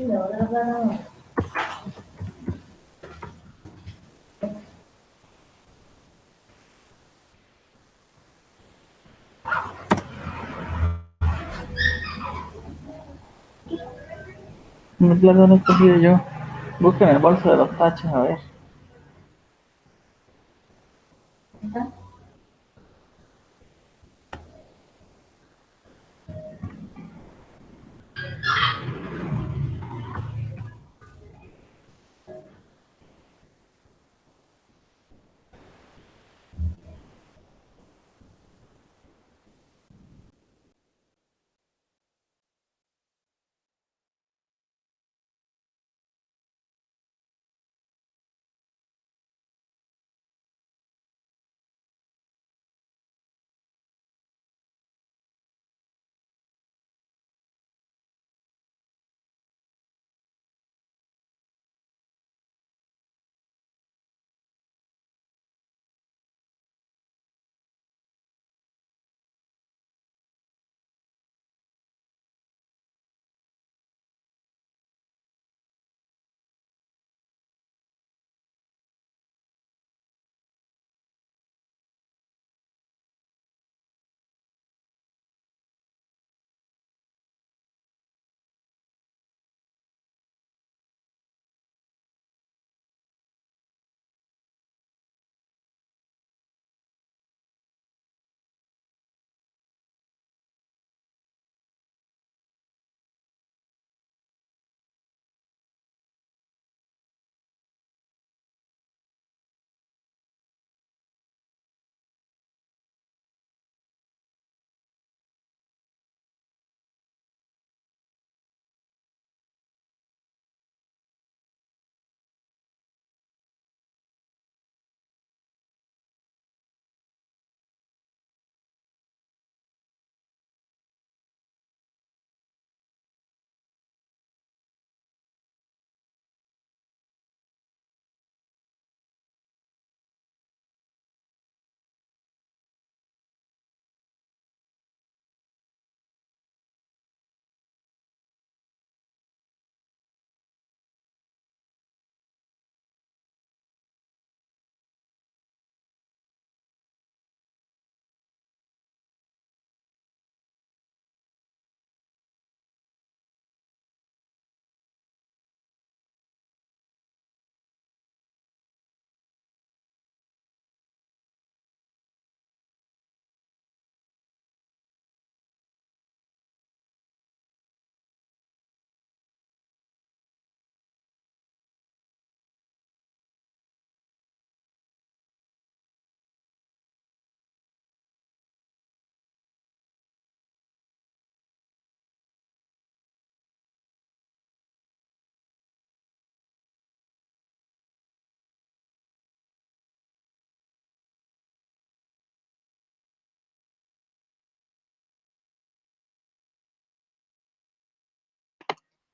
Mi plato no he escogido yo. Busca en el bolso de los tachos, a ver.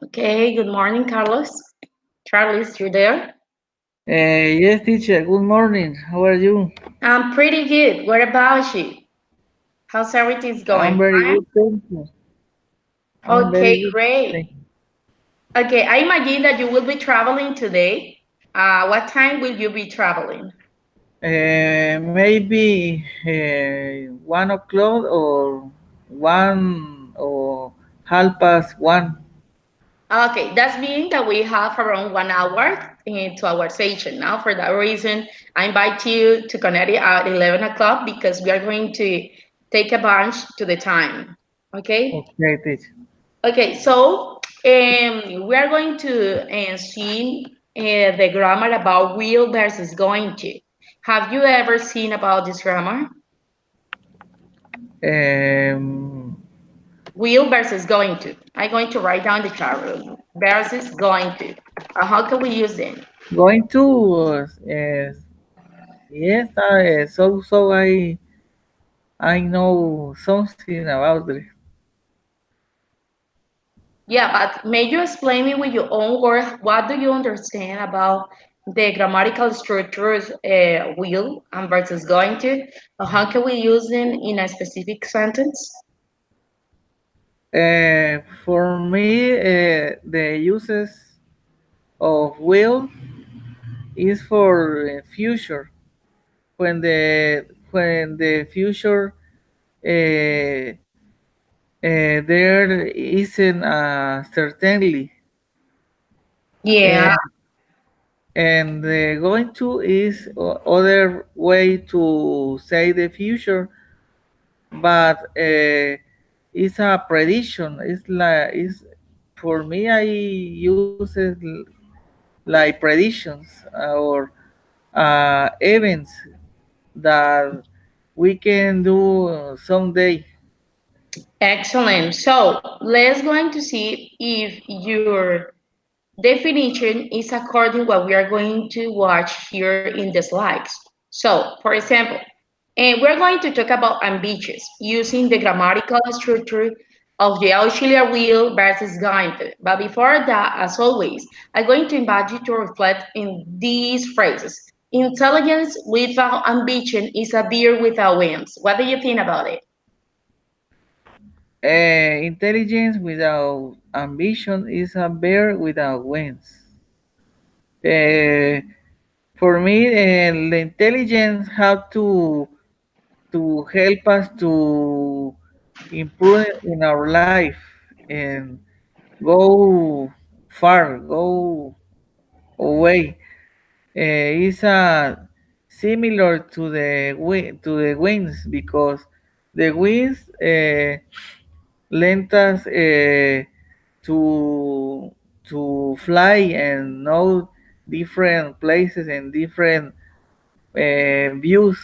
Okay, good morning, Carlos. Charles, you there? Yes, teacher. Good morning. How are you? I'm pretty good. What about you? How's everything I'm going? very Fine? good, thank you. I'm very Okay, good, thank great. you. Okay, I imagine that you will be traveling today. What time will you be traveling? Maybe 1 o'clock or one or half past one. Okay, that's mean that we have around 1 hour into our session now. For that reason, I invite you to connect it at 11 o'clock because we are going to take a bunch to the time. Okay? Okay, teacher. Okay, so we are going to see the grammar about will versus going to. Have you ever seen about this grammar? Um, Will versus going to. I'm going to write down the chat room. Versus going to. How can we use them? Going to yes. I know something about it. Yeah, but may you explain me with your own words what do you understand about the grammatical structures will and versus going to? How can we use them in a specific sentence? For me, the uses of will is for future. When the future there isn't certainly, Yeah, and going to is other way to say the future, but it's a prediction. It's for me. I use it like predictions or events that we can do someday. excellent. So let's going to see if your definition is according what we are going to watch here in the slides. So, for example, we're going to talk about ambitious using the grammatical structure of the auxiliary will versus going to. But before that, as always, I'm going to invite you to reflect in these phrases. Intelligence without ambition is a beer without wings. What do you think about it? Intelligence without ambition is a bear without wings. Uh, for me, the intelligence have to help us to improve in our life and go far, go away. It's similar to the winds because the winds lend us to fly and know different places and different views.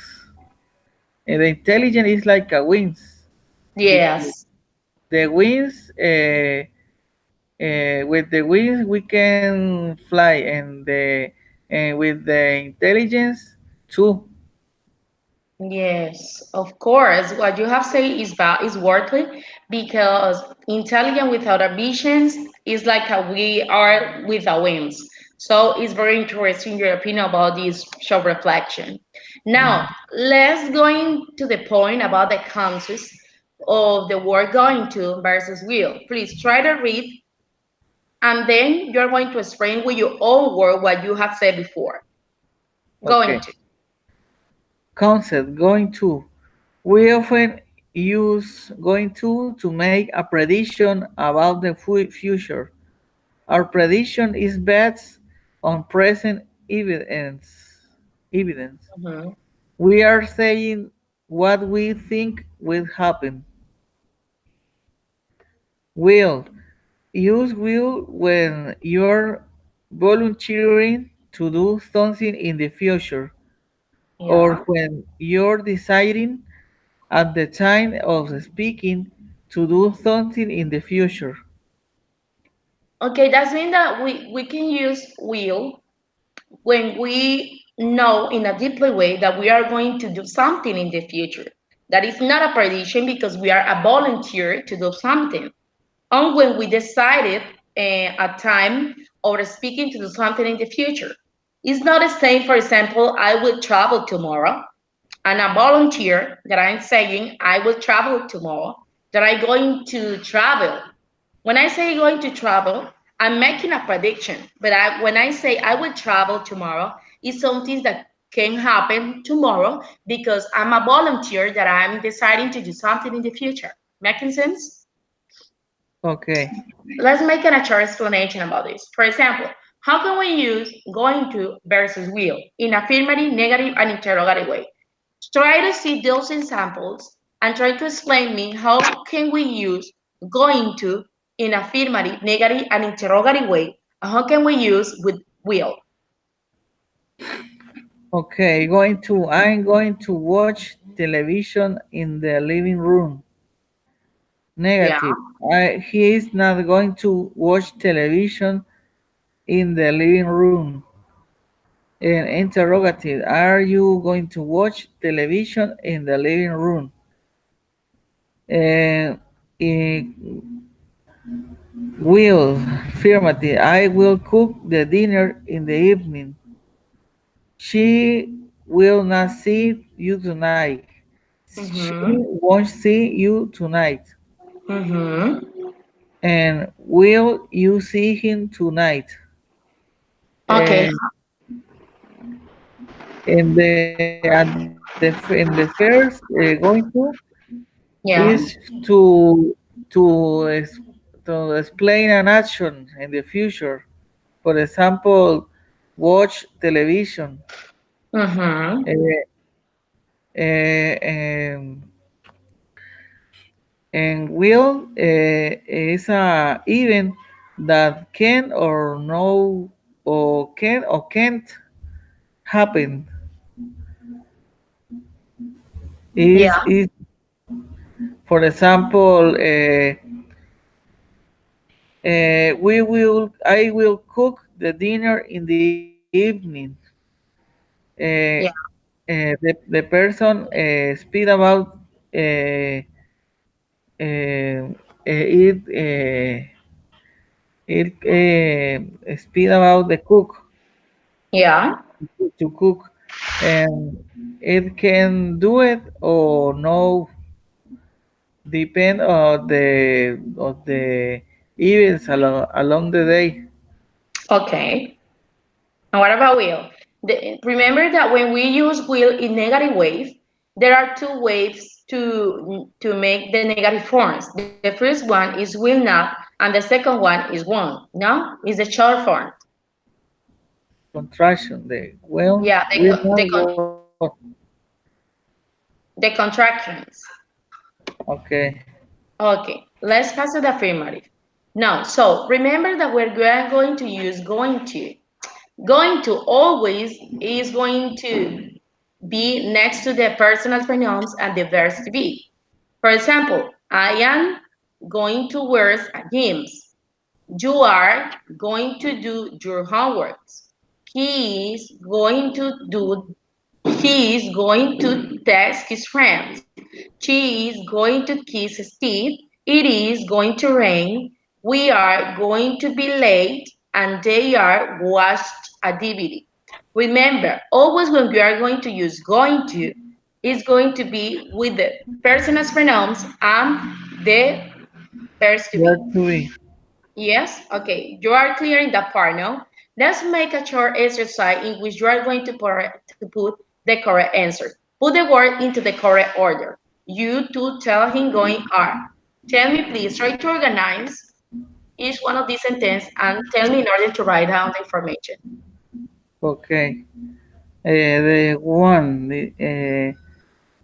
And the intelligence is like a wings because Yes. the wings with the wings we can fly and with the intelligence too. Yes, of course. What you have said is worthy because intelligent without ambitions is like a we are without wings. So it's very interesting your opinion about this self reflection. Now let's go into the point about the concepts of the word going to versus will. Please try to read and then you're going to explain with your own word what you have said before. Going Okay. to. Concept going to. We often use going to make a prediction about the future. Our prediction is based on present evidence. Mhm. We are saying what we think will happen. Will. Use will when you're volunteering to do something in the future or Yeah. when you're deciding at the time of speaking to do something in the future. Okay, that means that we can use will when we know in a deeply way that we are going to do something in the future. That is not a prediction because we are a volunteer to do something. And when we decided a time or speaking to do something in the future. It's not the same, for example, I will travel tomorrow and a volunteer that I'm saying I will travel tomorrow, that I'm going to travel. When I say going to travel, I'm making a prediction. But when I say I will travel tomorrow, it's something that can happen tomorrow because I'm a volunteer that I'm deciding to do something in the future. Making sense? Okay, Let's make a short explanation about this. For example, how can we use going to versus will in affirmative, negative, and interrogative way? Try to see those examples and try to explain me how can we use going to in affirmative, negative, and interrogative way, and how can we use with will. okay, I'm going to watch television in the living room. Yeah. Negative. He is not going to watch television in the living room. And interrogative. Are you going to watch television in the living room? And will. Affirmative. I will cook the dinner in the evening. She will not see you tonight. She Mm-hmm. won't see you tonight. Mm-hmm. And will you see him tonight? Okay. And in the first going is Yeah. to ex- to explain an action in the future. For example, watch television. Mm-hmm. Uh, and will is a event that can or no or can or can't happen. Yeah. Is for example, we will I will cook the dinner in the evening. Uh, Yeah. the person speak about uh, it speak about the cook Yeah. to cook, and it can do it or no depend of the events along the day. Okay. And what about will? Remember that when we use will in negative wave, there are two waves to make the negative forms. The first one is will not, and the second one is won't. No, is the short form. The contraction, the well Yeah, will not what. the contractions. Okay, Okay, let's pass to the affirmative. Now, so remember that we're going to use going to. Going to always is going to be next to the personal pronouns and the verbs to be. For example, I am going to work at gyms. You are going to do your homework. He is going to do He is going to text his friends. She is going to kiss Steve. It is going to rain. We are going to be late. And they are watched a DVD. Remember, always when we are going to use going to, it's going to be with the personal pronouns and the verbs to where be. to be. Yes? Okay, you are clear in that part now. Let's make a short exercise in which you are going to put the correct answer. Put the word into the correct order. You two tell him going are. Tell me please, try to organize each one of these sentences and tell me in order to write down the information. Okay, the one.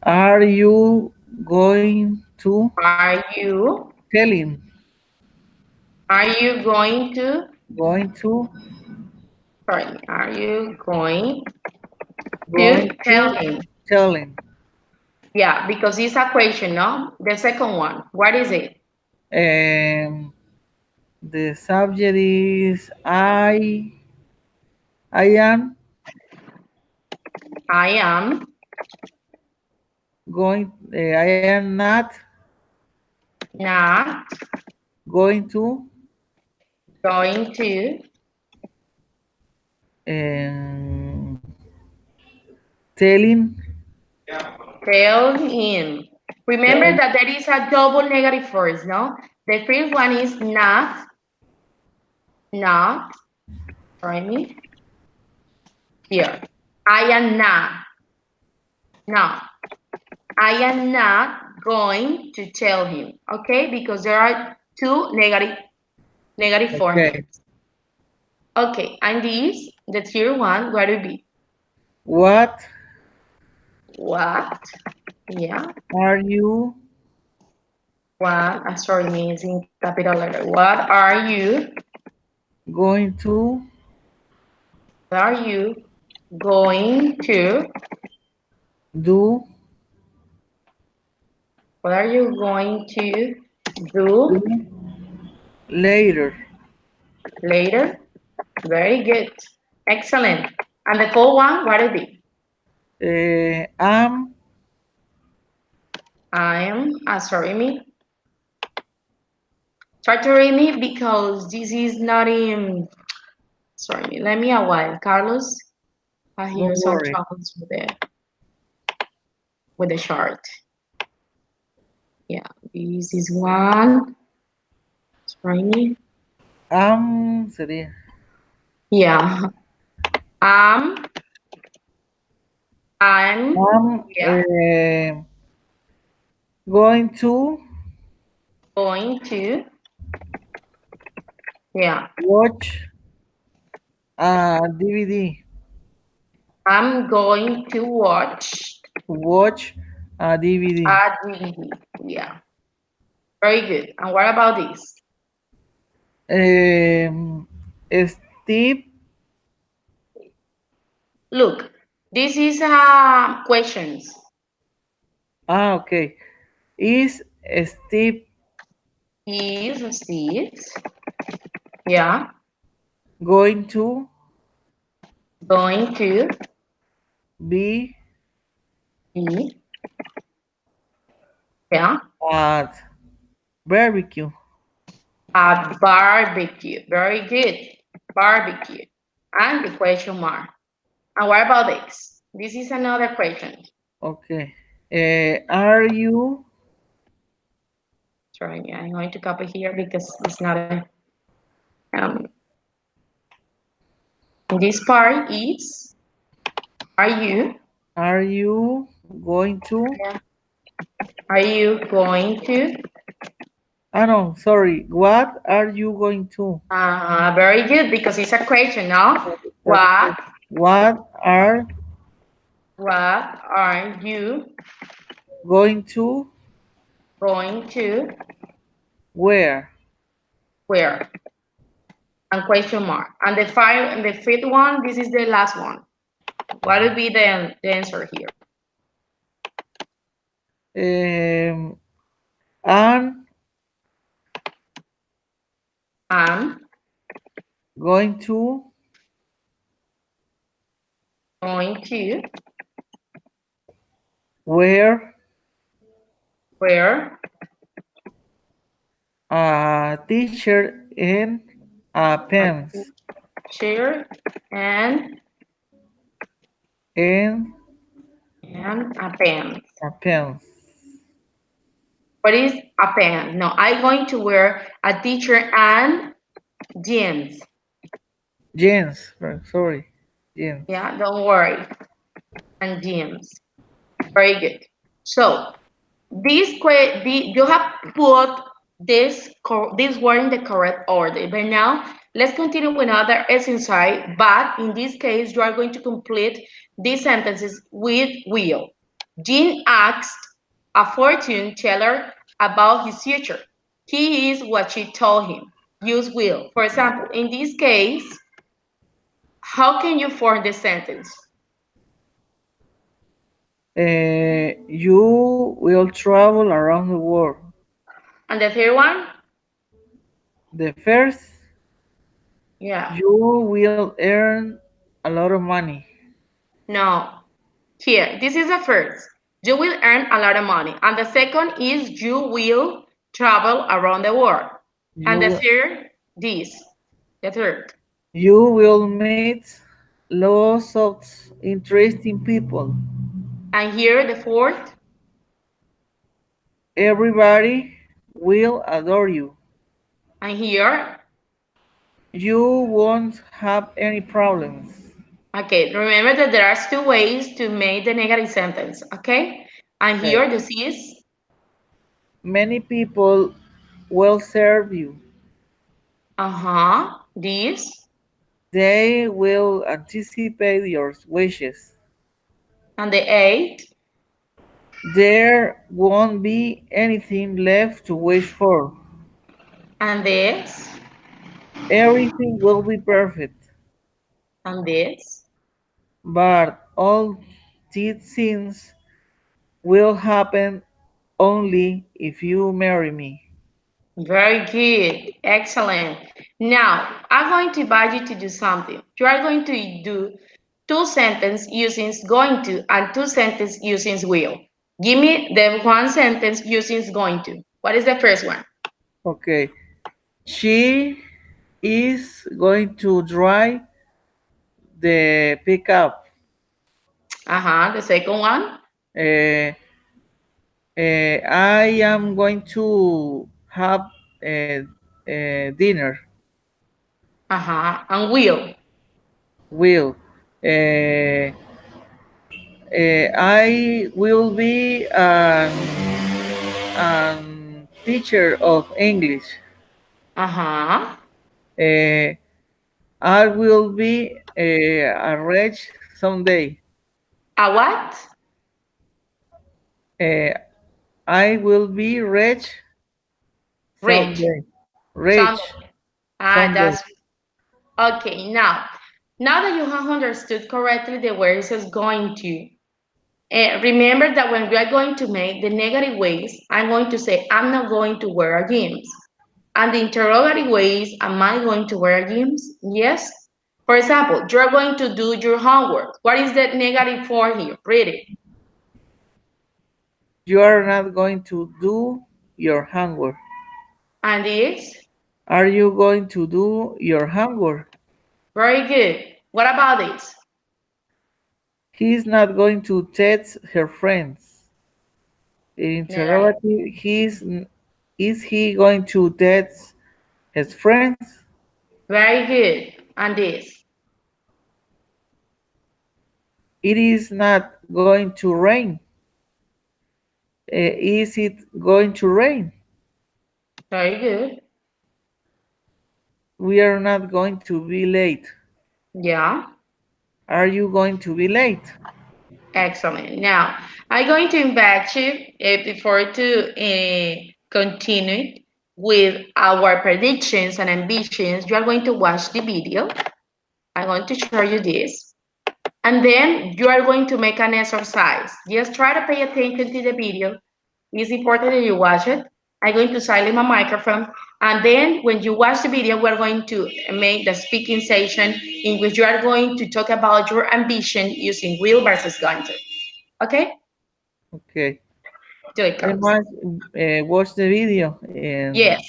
Are you going to Are telling? you going to Going to sorry, are you to going tell to him? telling. Yeah, because it's a question, no? The second one, what is it? Um, the subject is I am I am going. I am not not going to going to um, telling tell him. Remember tell that there is a double negative force, no? The first one is not, try me, here. I am not. I am not going to tell him, okay? Because there are two negative okay. forms. Okay, and this, the third one, what would be? What What? Yeah. are you What? Sorry, means in capital letter. What are you? going to What are you going to? do What are you going to do later? later? Very good. Excellent. And the fourth one, what is it? Am I am, sorry, me. Try to read me because this is not in, sorry, let me a while. Carlos, I hear don't some worry. troubles with the chart. Yeah, this is one. Rainy. Sería. Yeah. Um, I'm, I'm yeah, going to going to, yeah, watch a DVD. I'm going to watch Watch a DVD. a DVD. Yeah, very good. And what about this? Um, Steve. Look, this is questions. Okay. Is Steve Is Steve, yeah, going to going to be be, yeah, at barbecue? a barbecue. Very good. Barbecue. And the question mark. And what about this? This is another question. Okay. Are you Sorry, I'm going to copy here because it's not a. Um, this part is, are you? are you going to? Yeah. Are you going to? Ah no, sorry. What are you going to? Very good because it's a question, no? That's What? it. What are What are you going to going to wear? wear? And question mark. And the fifth one, this is the last one. What would be the answer here? Um, I'm I'm going to going to wear wear a t-shirt and a a pants shirt and and a pen. a pants. What is a pen? No, I'm going to wear a t-shirt and jeans. Jeans. Sorry, jeans. Yeah, don't worry. And jeans. Very good. So you have put this word in the correct order. But now let's continue with another exercise. But in this case, you are going to complete these sentences with will. Jean asked a fortune teller about his future. He is what she told him. Use will. For example, in this case, how can you form the sentence? You will travel around the world. And the third one? The first, Yeah. you will earn a lot of money. No. Here, this is the first. You will earn a lot of money. And the second is you will travel around the world. And the You third, this. The third. you will meet lots of interesting people. And here, the fourth. Everybody will adore you. And here, You won't have any problems. okay, remember that there are two ways to make the negative sentence, okay? And Okay. here, this is, Many people will serve you. this, They will anticipate your wishes. and the eighth, There won't be anything left to wish for. and this, Everything will be perfect. and this. But all these things will happen only if you marry me. Very good. Excellent. Now, I'm going to invite you to do something. You are going to do two sentences using going to and two sentences using will. Give me the one sentence using going to. What is the first one? Okay. She is going to drive the pickup. The second one. Uh, I am going to have dinner. Uh-huh. And will. Will. Uh, I will be teacher of English. Uh-huh. Uh, I will be a rich someday. A what? Uh, I will be rich Rich. someday. Some. Rich Ah, someday. that's okay. Now that you have understood correctly the words is going to, remember that when we are going to make the negative ways, I'm going to say, I'm not going to wear a jeans. And the interrogative ways, am I going to wear jeans? Yes. For example, you're going to do your homework. What is the negative form here? Read it. You are not going to do your homework. And this? Are you going to do your homework? Very good. What about this? He's not going to text her friends. In Negative. interrogative, is he going to text his friends? Very good. And this? It is not going to rain. Is it going to rain? Very good. We are not going to be late. Yeah. Are you going to be late? Excellent. Now, I'm going to invite you before to continue with our predictions and ambitions. You are going to watch the video. I'm going to show you this. And then you are going to make an exercise. Just try to pay attention to the video. It's important that you watch it. I'm going to silence my microphone. And then when you watch the video, we're going to make the speaking session in which you are going to talk about your ambition using will versus going to. Okay? Okay. Do it, I Carlos. must watch the video Yes.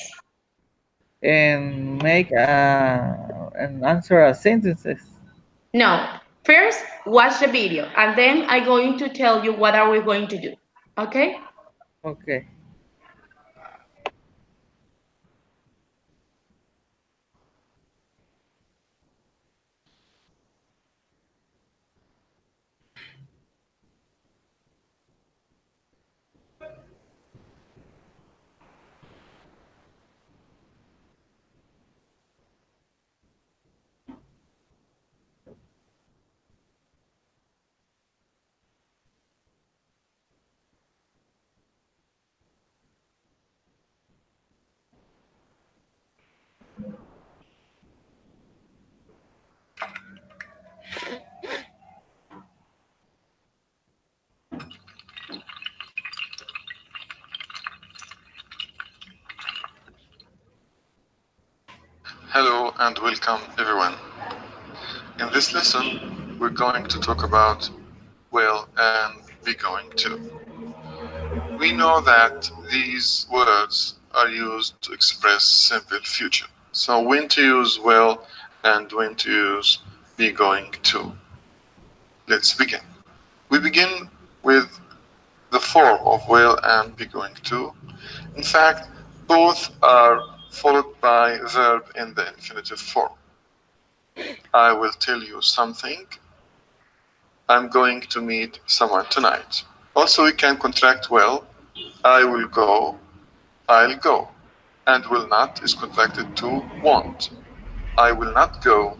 and make and answer a sentences. No. First, watch the video. And then I'm going to tell you what are we going to do. Okay? Okay. Hello and welcome everyone. In this lesson, we're going to talk about will and be going to. We know that these words are used to express simple future. So when to use will and when to use be going to. Let's begin. We begin with the form of will and be going to. In fact, both are followed by verb in the infinitive form. I will tell you something. I'm going to meet someone tonight. Also, we can contract will. I will go. I'll go. And will not is contracted to won't. I will not go.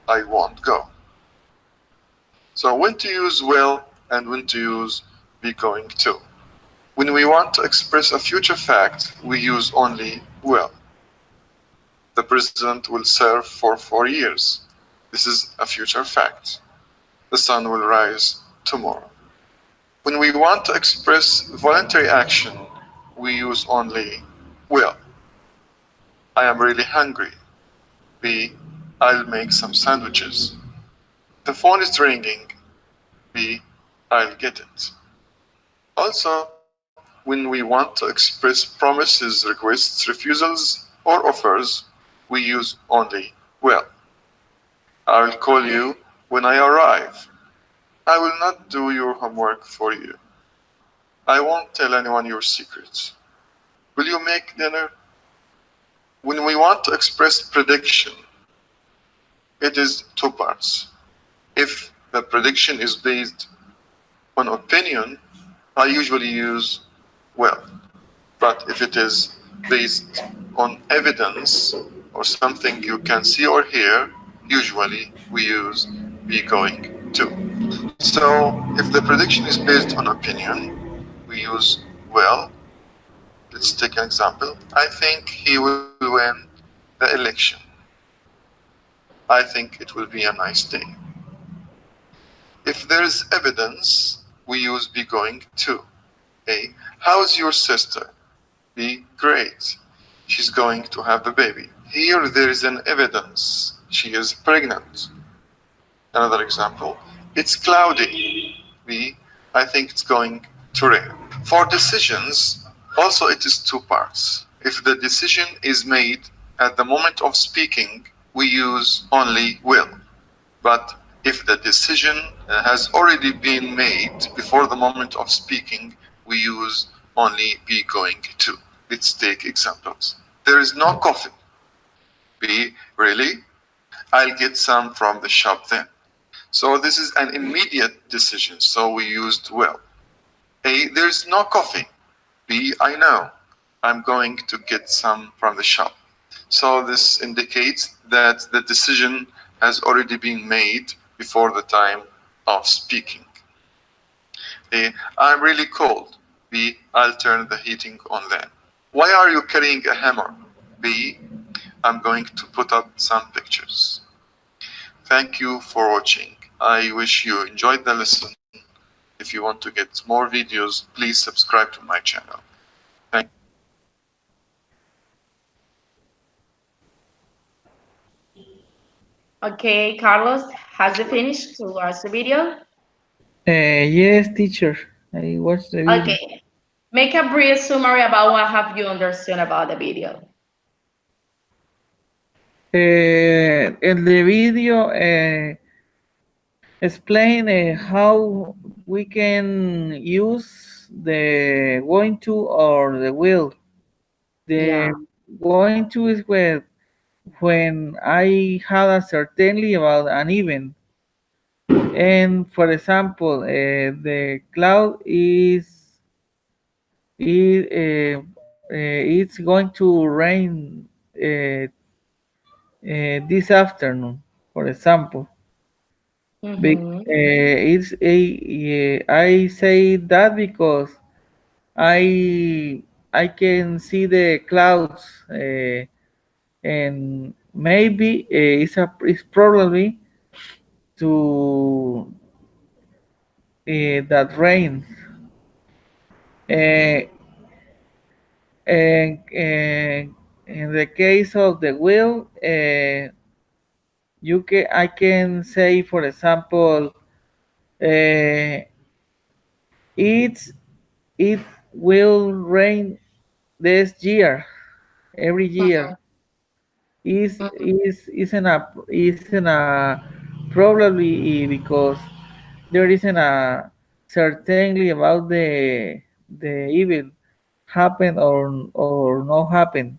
I won't go. So when to use will and when to use be going to. When we want to express a future fact, we use only will. The president will serve for 4 years. This is a future fact. The sun will rise tomorrow. When we want to express voluntary action, we use only will. I am really hungry. B. I'll make some sandwiches. The phone is ringing. B. I'll get it. Also, when we want to express promises, requests, refusals, or offers, we use only will. I'll call you when I arrive. I will not do your homework for you. I won't tell anyone your secrets. Will you make dinner? When we want to express prediction, it is two parts. If the prediction is based on opinion, I usually use well. But if it is based on evidence or something you can see or hear, usually we use be going to. So if the prediction is based on opinion, we use well. Let's take an example. I think he will win the election. I think it will be a nice day. If there is evidence, we use be going to. A. How's your sister? B. Great. She's going to have a baby. Here there is an evidence. She is pregnant. Another example. It's cloudy. B. I think it's going to rain. For decisions, also it is two parts. If the decision is made at the moment of speaking, we use only will. But if the decision has already been made before the moment of speaking, we use only be going to. Let's take examples. There is no coffee. B. Really? I'll get some from the shop then. So this is an immediate decision, so we used will. A. There's no coffee. B. I know. I'm going to get some from the shop. So this indicates that the decision has already been made before the time of speaking. A. I'm really cold. B. I'll turn the heating on then. Why are you carrying a hammer? B. I'm going to put up some pictures. Thank you for watching. I wish you enjoyed the lesson. If you want to get more videos, please subscribe to my channel. Thank Okay, Carlos, has you finished to watch the video? Yes, teacher. I watched the video. Okay, make a brief summary about what have you understood about the video. In the video, explain how we can use the going to or the will. Yeah. The going to is when I had a certainty about an event. And for example, the cloud it's going to rain this afternoon. For example, Mm-hmm. I say that because I I can see the clouds and maybe it's probably to that rain. Uh, and in the case of the will, I can say, for example, uh, it's it will rain this year, every year. Isn't a probably because there isn't a certainty about the event happen or not happen.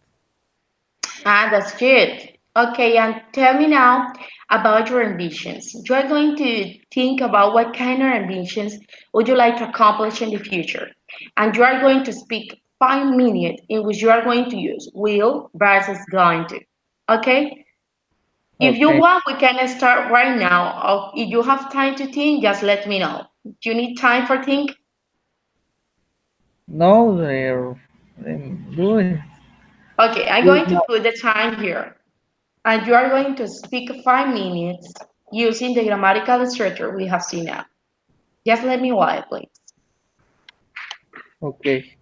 Ah, that's good. Okay, and tell me now about your ambitions. You are going to think about what kind of ambitions would you like to accomplish in the future. And you are going to speak 5 minutes in which you are going to use will versus going to. Okay? If you Okay. want, we can start right now. Or if you have time to think, just let me know. Do you need time for think? No, do it. Okay, I'm Do it going to now. put the time here. And you are going to speak 5 minutes using the grammatical structure we have seen now. Just let me while, please. Okay.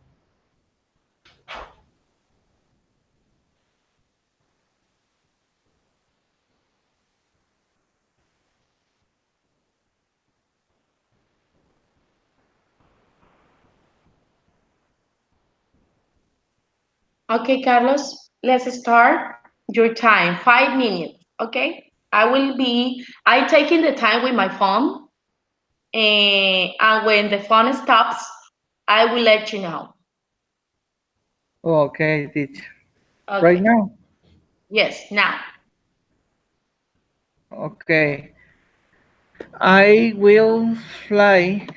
Okay, Carlos, let's start your time. 5 minutes, okay? I taking the time with my phone, and when the phone stops, I will let you know. Okay, teacher. Right Okay. now. Yes, now. Okay. I will fly.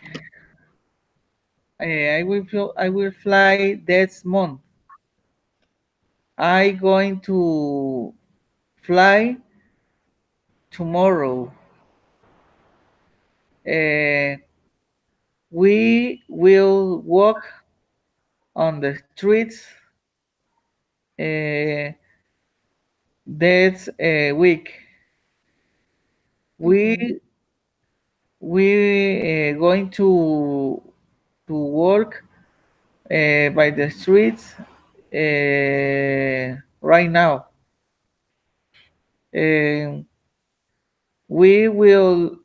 I will fly this month. I going to fly tomorrow. Uh, we will walk on the streets uh, this week. Mhm. We going to work by the streets right now. Um we will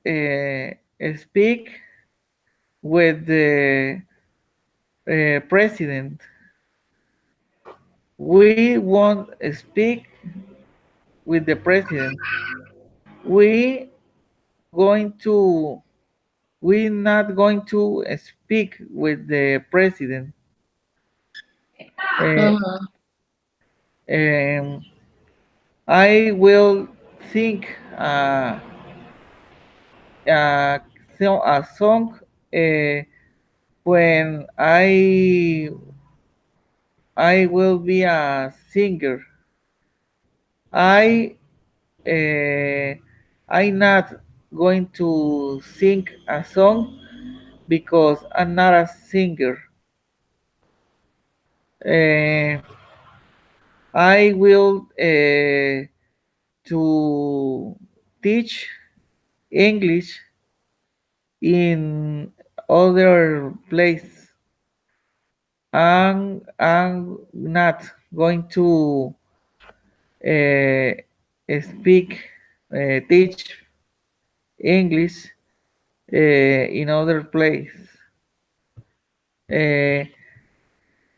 speak with the president. We won't speak with the president. We going to we not going to speak with the president. Uh, Mhm. um, I will think uh, a song when I will be a singer. I I not going to sing a song because I'm not a singer. Uh, I will to teach English in other place. I'm not going to speak teach English in other place. Uh,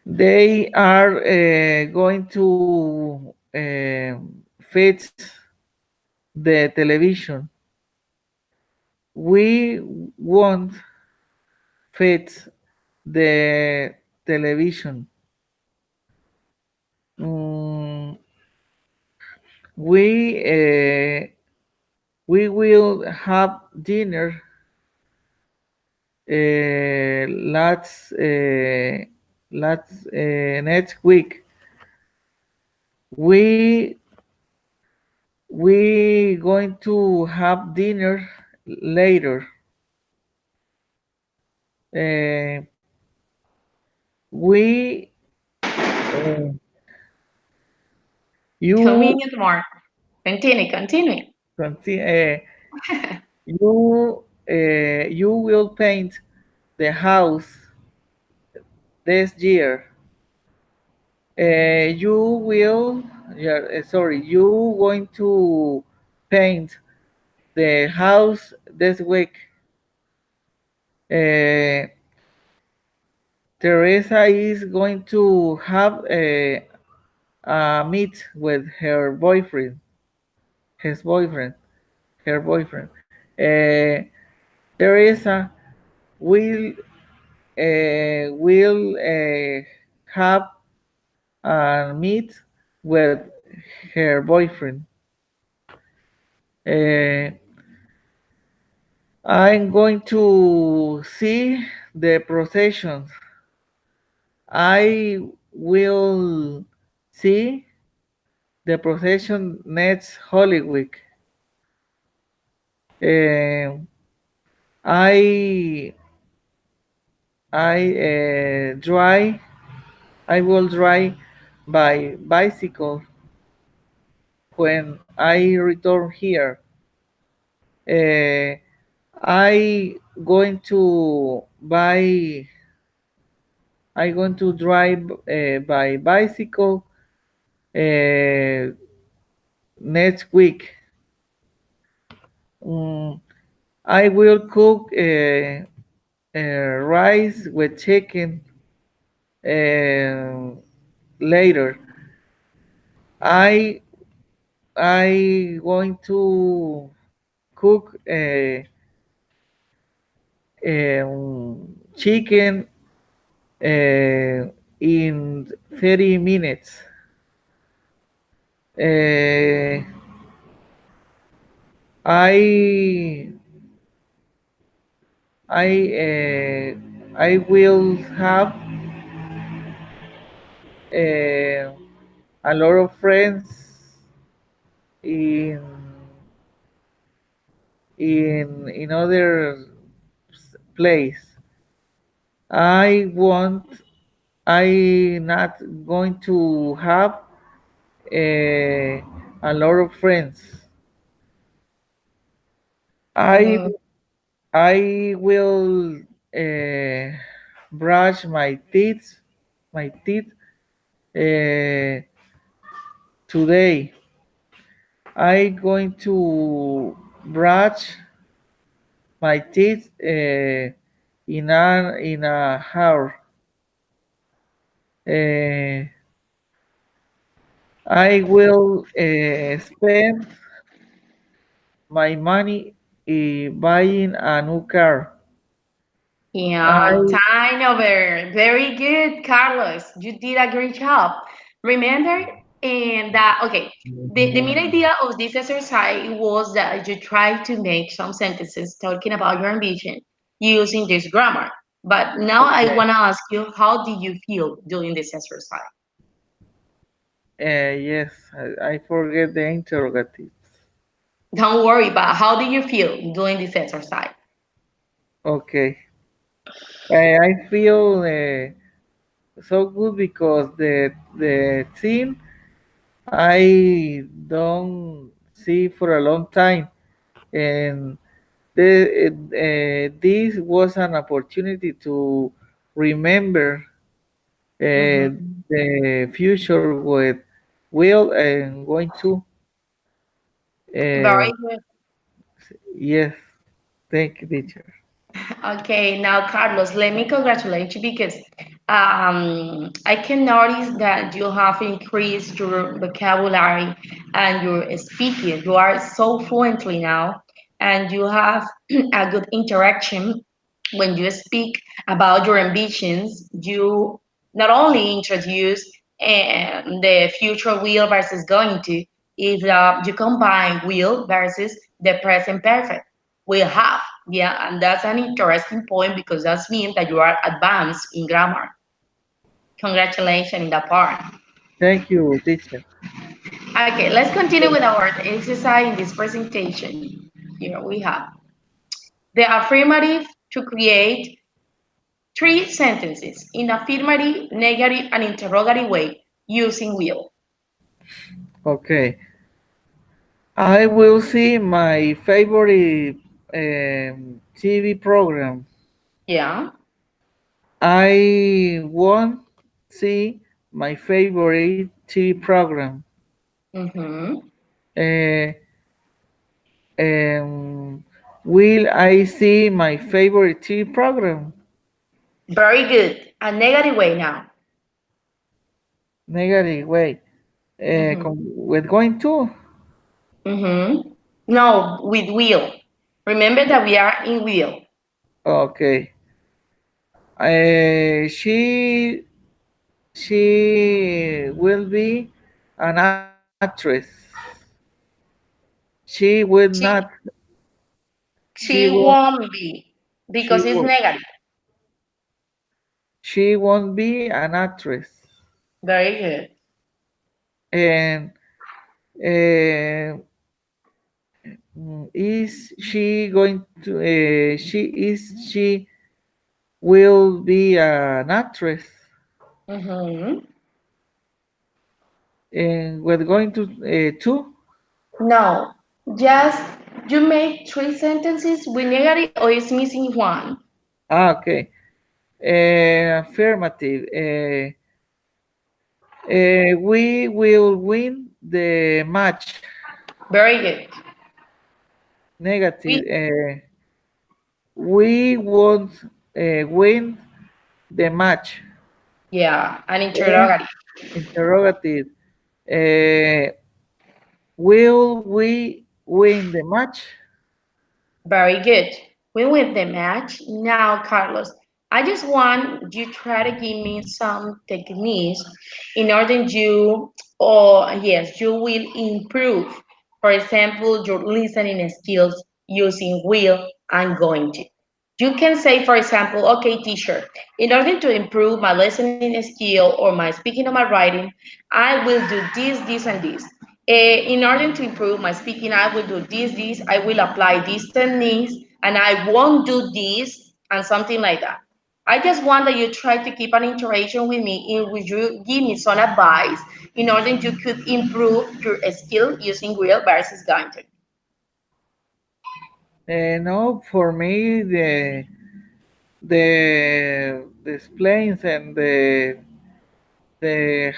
they are going to fix the television. We won't fix the television. Mm, we we will have dinner last next week. We we going to have dinner later. Uh, we uh, you Convenient more. Continue, continue. you will paint the house this year. You will yeah, sorry, you going to paint the house this week. Uh, Teresa is going to have a meet with her boyfriend, his boyfriend, her boyfriend. Teresa will have a meet with her boyfriend. Uh, I'm going to see the procession. I will see the procession next Holy Week. Uh, I drive. I will drive by bicycle when I return here. Uh, I going to buy. I going to drive by bicycle uh, next week. Mm, I will cook rice with chicken uh, later. I going to cook chicken in 30 minutes. Uh, I I will have uh, a lot of friends in in other place. I want. I not going to have a lot of friends. I Mm-hmm. I will uh, brush my teeth uh, today. I going to brush my teeth in a hour. Uh, I will spend my money buying a new car. Yeah, I time over. Very good, Carlos. You did a great job. Remember, and that okay. The main idea of this exercise was that you try to make some sentences talking about your ambition using this grammar. But now I okay. want to ask you, how do you feel doing this exercise? Yes, I forget the interrogatives. Don't worry, but how do you feel doing this exercise? Okay. I feel so good because the team I don't see for a long time, and this was an opportunity to remember Hmm. the future with Will and going to. Uh, Very good. yes, thank you, teacher. Okay, now Carlos, let me congratulate you because I can notice that you have increased your vocabulary and your speaking. You are so fluently now, and you have a good interaction when you speak about your ambitions. You not only introduce the future will versus going to, if you combine will versus the present perfect will have. Yeah, and that's an interesting point because that means that you are advanced in grammar. Congratulations in that part. Thank you, teacher. Okay, let's continue with our exercise in this presentation. Here we have the affirmative to create three sentences in affirmative, negative, and interrogative way using will. Okay, I will see my favorite TV program. Yeah. I won't see my favorite TV program. Mm-hmm. Uh, um, will I see my favorite TV program? Very good. A negative way now. Negative way. Mm-hmm. We're going to. Mm-hmm. No, with will. Remember that we are in will. Okay. She will be an actress. She will not. She She she will. won't be She because it's will. negative. She won't be an actress. Very good. And uh, is she going to? She will be an actress. Mm-hmm. And we're going to. No, just you make three sentences with negative or is missing one. Okay. Affirmative. We will win the match. Very good. Negative. We We won't win the match. yeah, an And interrogative. interrogative. Uh, will we win the match? Very good. We win the match. Now, Carlos, I just want you try to give me some techniques in order you or yes, you will improve, for example, your listening skills using will and going to. You can say, for example, okay, teacher, in order to improve my listening skill or my speaking or my writing, I will do this, and this. In order to improve my speaking, I will do this, I will apply these techniques, and I won't do this, and something like that. I just want that you try to keep an interaction with me in which you give me some advice in order you could improve your skill using real versus going to. No, for me the explains and the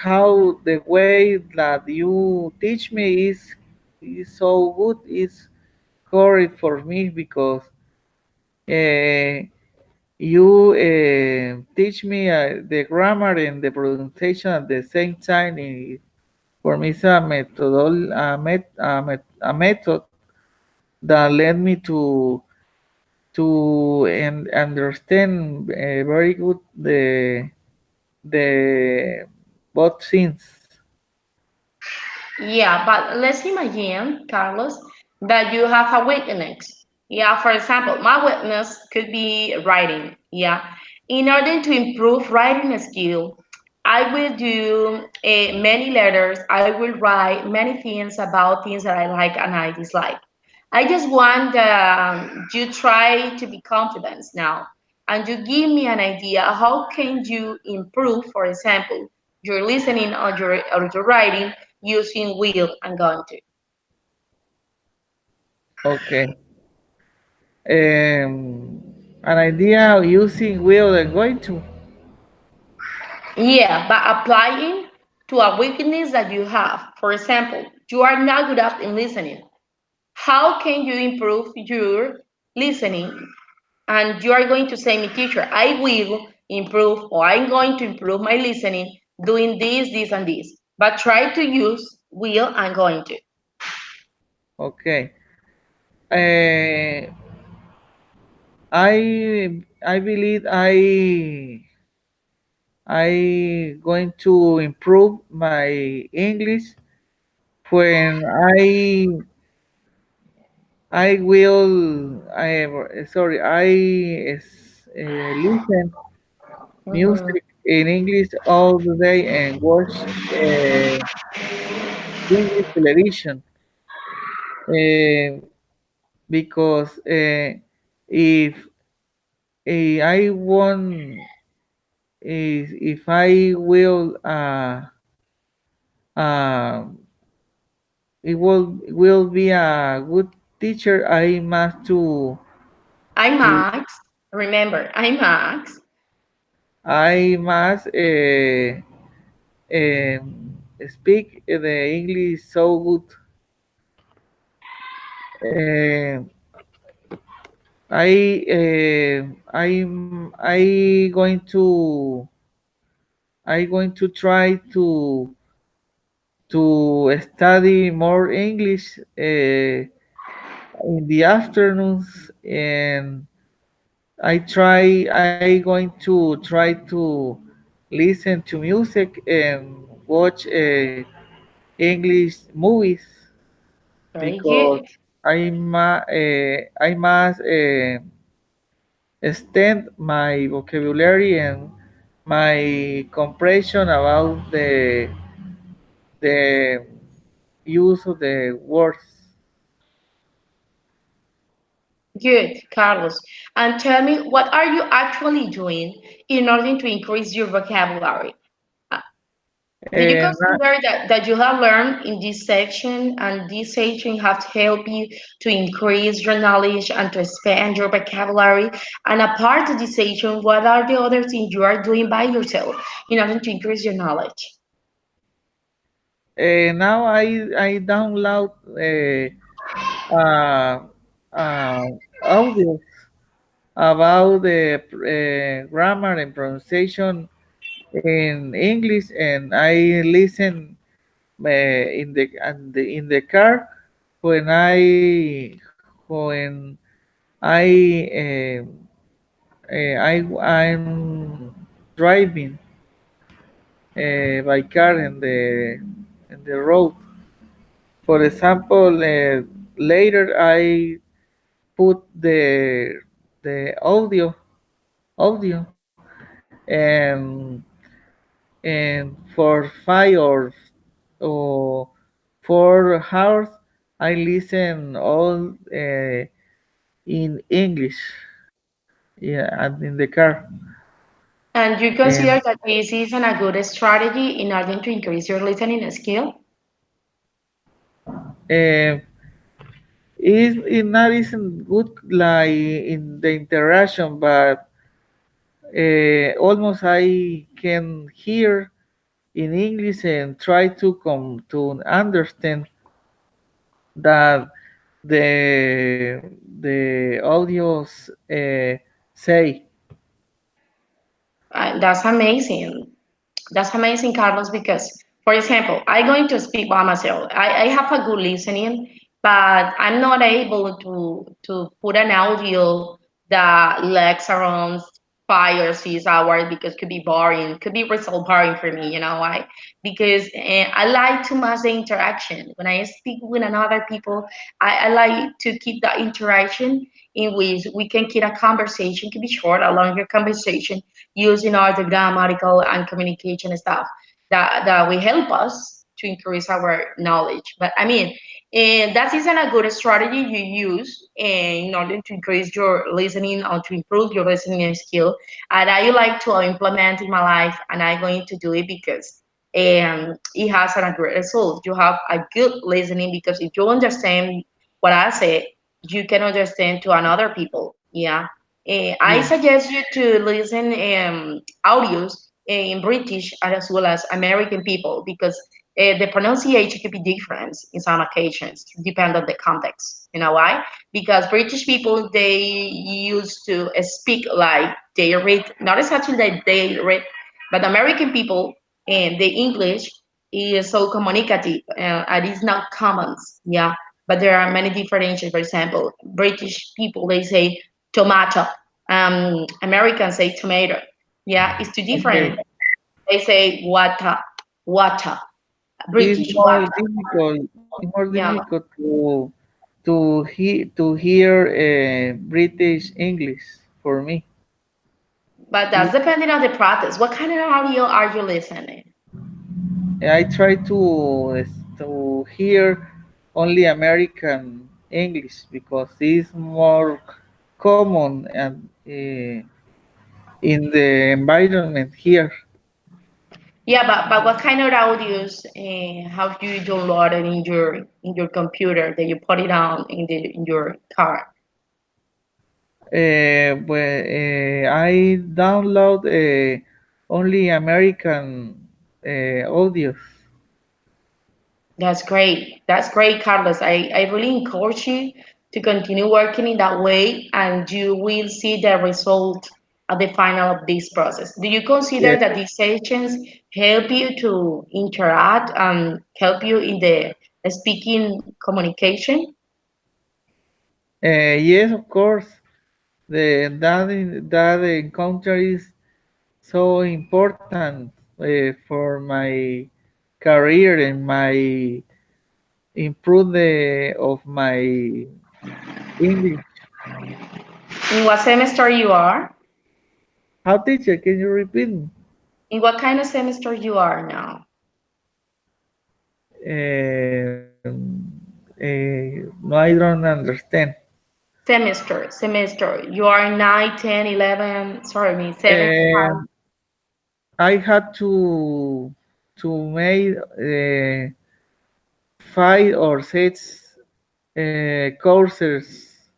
how the way that you teach me is so good, is correct for me because uh, you teach me the grammar and the pronunciation at the same time. For me, it's a a method that led me to and understand very good the both things. Yeah, but let's imagine, Carlos, that you have a weakness. Yeah, for example, my weakness could be writing. Yeah, in order to improve writing skill, I will do many letters. I will write many things about things that I like and I dislike. I just want you try to be confident now, and you give me an idea how can you improve, for example, your listening or your writing using will and going to. Okay. An idea using will and going to. Yeah, but applying to a weakness that you have. For example, you are not good at in listening. How can you improve your listening? And you are going to say, me teacher, I will improve or I'm going to improve my listening doing this, and this. But try to use will and going to. Okay. Uh, I believe I going to improve my English when I will I sorry listen Mhm. music in English all the day and watch English television uh, because if I want if I will uh, it will be a good teacher. I must I'm to Max. Remember, I'm Max. I must speak the English so good. Uh, I going to try to study more English in the afternoons, and I going to try to listen to music and watch English movies Very because good. I must extend my vocabulary and my comprehension about the use of the words. Good, Carlos. And tell me, what are you actually doing in order to increase your vocabulary? Uh, Do you And consider that you have learned in this section and this section have helped you to increase your knowledge and to expand your vocabulary? And apart of this section, what are the other things you are doing by yourself in order to increase your knowledge? now I download uh, uh, audios about the grammar and pronunciation in English, and I listen in the car when when I I'm driving by car, and the road. For example, later I put the audio and for 5 or 4 hours I listen all in English. Yeah, and in the car. And you And consider that this isn't a good strategy in order to increase your listening skill? uh, it not isn't good like in the interaction, but almost I can hear in English and try to come to understand that the audios say. That's amazing. That's amazing, Carlos, because, for example, I'm going to speak by myself. I have a good listening, but I'm not able to put an audio that lasts around 5 or 6 hours because it could be boring, could be result boring for me, you know why? Because I like too much the interaction. When I speak with another people, I like to keep that interaction in which we can keep a conversation, could be short, a longer conversation using all the grammatical and communication stuff that will help us to increase our knowledge. But I mean, that isn't a good strategy you use in order to increase your listening or to improve your listening skill. And I like to implement in my life, and I'm going to do it because it has a great result. You have a good listening because if you understand what I say, you can understand to another people. Yeah. I Yeah. suggest you to listen audios in British as well as American people because the pronunciation could be different in some occasions, depend on the context. You know why? Because British people they used to speak like they read, not exactly like they read, but American people and the English is so communicative and it's not common. Yeah, but there are many differentiations. For example, British people they say tomato. Americans say tomato. Yeah, it's too Okay. different. They say water, water. It's British more water. difficult. It's more Yeah, difficult to hear British English for me. but that's depending on the practice. What kind of audio are you listening? I try to hear only American English because it's more common and in the environment here. Yeah, but what kind of audios have you downloaded in your computer that you put it on in your car? I download only American audios. That's great. That's great, Carlos. I really encourage you to continue working in that way and you will see the result at the final of this process. Do you consider Yes, that these sessions help you to interact and help you in the speaking communication? yes, of course. That encounter is so important for my career and my improve of my English. In what semester you are? How teacher? Can you repeat me? In what kind of semester you are now? No, I don't understand. Semester. You are 9, 10, 11, sorry, me, 7, Uh, I had to make 5 or 6 courses,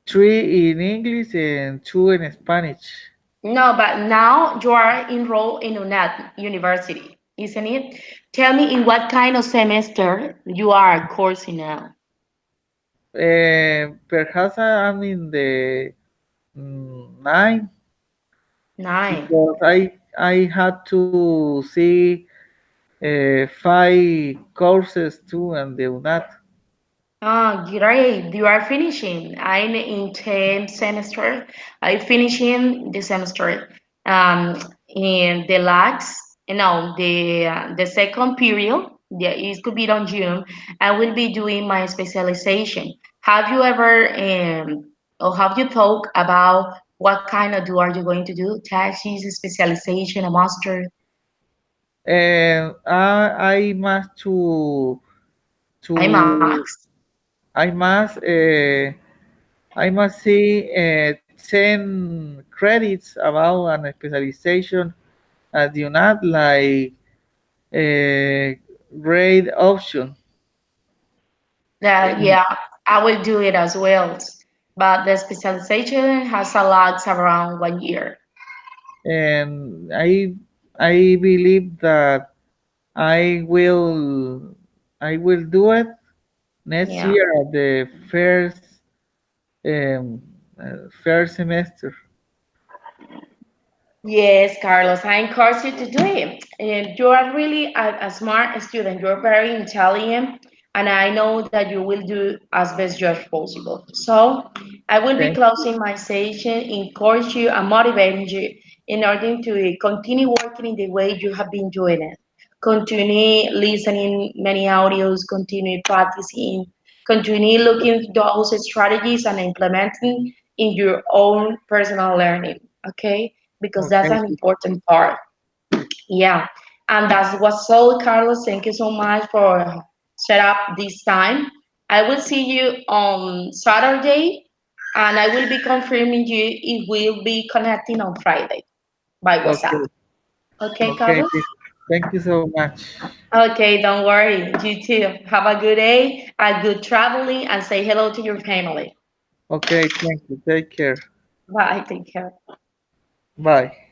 3 in English and 2 in Spanish. No, but now you are enrolled in UNAT University, isn't it? Tell me in what kind of semester you are coursing now. Perhaps I'm in the 9 Nine. because I had to see 5 courses too and the UNAT. Ah, great. You are finishing. I'm in 10th semester. I finishing the semester. Um, in the last the second period, yeah, it could be on June. I will be doing my specialization. Have you ever or have you thought about what kind of do are you going to do? Taxis, specialization, a master? And I must I'm to Max. I must I must see 10 credits about an specialization as you not like a grade option. That And, yeah, I will do it as well. But the specialization has a lot around 1 year. and I believe that I will I will do it next Yeah. year at the um, first semester. Yes, Carlos, I encourage you to do it. And you are really a smart student. You're very intelligent, and I know that you will do as best as possible. So I will be Thank closing my session, encourage you and motivate you in order to continue working in the way you have been doing it. Continue listening many audios, continue practicing, continue looking those strategies and implementing in your own personal learning. Okay, because that's okay, an important part. Yeah, and that's what's all, Carlos. Thank you so much for set up this time. I will see you on Saturday, and I will be confirming you if we'll be connecting on Friday by WhatsApp. okay, Okay, okay. Carlos? Thank you so much. Okay, don't worry. You too. Have a good day, a good traveling, and say hello to your family. Okay, thank you. Take care. Bye. Take care. Bye.